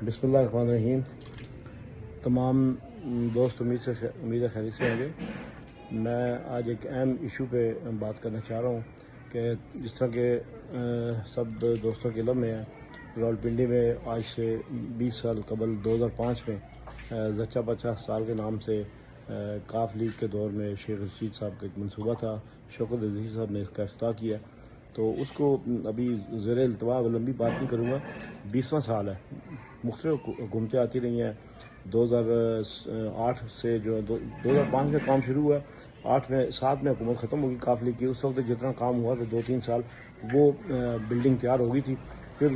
بسم اللہ الرحمن الرحیم. تمام دوست امید خیریت سے ہوں گے. میں آج ایک اہم ایشو پہ بات کرنا چاہ رہا ہوں کہ جس طرح کہ سب دوستوں کے علم میں ہے، راولپنڈی میں آج سے 20 سال قبل 2005 میں زچہ بچہ اسپتال کے نام سے کاف لیگ کے دور میں شیخ رشید صاحب کا ایک منصوبہ تھا. شوکت عزیزی صاحب نے اس کا افتتاح کیا، تو اس کو ابھی زیر التواء لمبی بات نہیں کروں گا. 20واں سال ہے، مختلف حکومتیں آتی رہی ہیں. 2008 سے جو 2005 میں کام شروع ہوا، 7 میں حکومت ختم ہوگی کاف لیگ کی. اس وقت جتنا کام ہوا تو 2-3 سال وہ بلڈنگ تیار ہو گئی تھی. پھر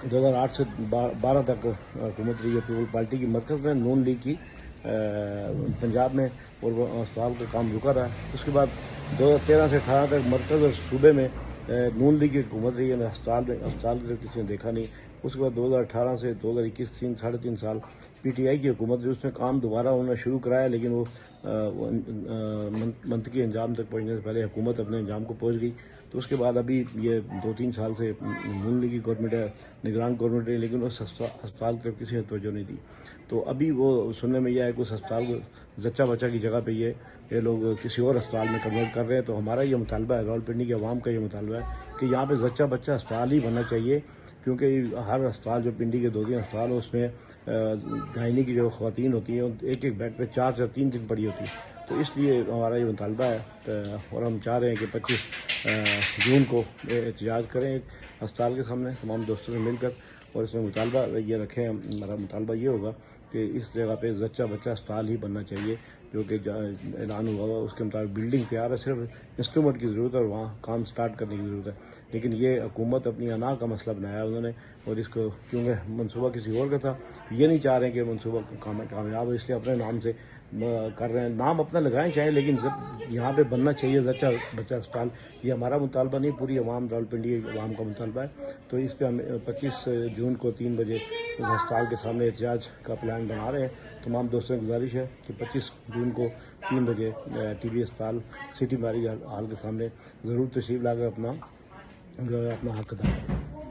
2008 سے 12 تک حکومت رہی ہے پیپل پارٹی کی مرکز میں، نون لیگ کی پنجاب میں، اور وہ اسپتال کا کام رکا رہا. اس کے بعد 2013 سے 18 تک مرکز اور صوبے میں نون لیگ کی حکومت رہی ہے. اسپتال کا کسی نے دیکھا نہیں. اس کے بعد 2018 سے 2021 3.5 سال پی ٹی آئی کی حکومت رہی. اس نے کام دوبارہ انہوں نے شروع کرایا، لیکن وہ منطقی انجام تک پہنچنے سے پہلے حکومت اپنے انجام کو پہنچ گئی. تو اس کے بعد ابھی یہ 2-3 سال سے نون لیگ کی گورنمنٹ ہے، نگران گورنمنٹ ہے، لیکن اس اسپتال کی طرف کسی نے توجہ نہیں دی. تو ابھی وہ سننے میں یہ ہے کہ اس اسپتال کو زچہ بچہ کی جگہ پہ یہ لوگ کسی اور اسپتال میں کنورٹ کر رہے ہیں. تو ہمارا یہ مطالبہ ہے، راولپنڈی کے عوام کا یہ مطالبہ ہے کہ یہاں پہ زچہ بچہ اسپتال ہی بننا چاہیے، کیونکہ ہر اسپتال جو پنڈی کے 2-3 اسپتال اس میں گائنی کی جو خواتین ہوتی ہیں ایک بیڈ پہ 4 سے 3 دن پڑی ہوتی ہے. تو اس لیے ہمارا یہ مطالبہ ہے، اور ہم چاہ رہے ہیں کہ 25 جون کو احتجاج کریں اسپتال کے سامنے تمام دوستوں سے مل کر، اور اس میں مطالبہ یہ رکھیں. ہمارا مطالبہ یہ ہوگا کہ اس جگہ پہ زچہ بچہ اسپتال ہی بننا چاہیے، جو کہ اعلان ہوا ہوا اس کے مطابق بلڈنگ تیار ہے، صرف انسٹرومنٹ کی ضرورت ہے اور وہاں کام سٹارٹ کرنے کی ضرورت ہے. لیکن یہ حکومت اپنی انا کا مسئلہ بنایا انہوں نے، اور اس کو کیونکہ منصوبہ کسی اور کا تھا، یہ نہیں چاہ رہے ہیں کہ منصوبہ کامیاب ہو، اس لیے اپنے نام سے کر رہے ہیں. نام اپنا لگائیں چاہیں، لیکن یہاں پہ بننا چاہیے زچہ بچہ اسپتال. یہ ہمارا مطالبہ نہیں، پوری عوام راولپنڈی عوام کا مطالبہ ہے. تو اس پہ ہم 25 جون کو 3 بجے اسپتال کے سامنے احتجاج کا پلان بنا رہے ہیں. تمام دوستوں کی گزارش ہے کہ 25 جون کو 3 بجے ٹی بی اسپتال سٹی میرج ہال کے سامنے ضرور تشریف لا کر اپنا حق ادا کریں.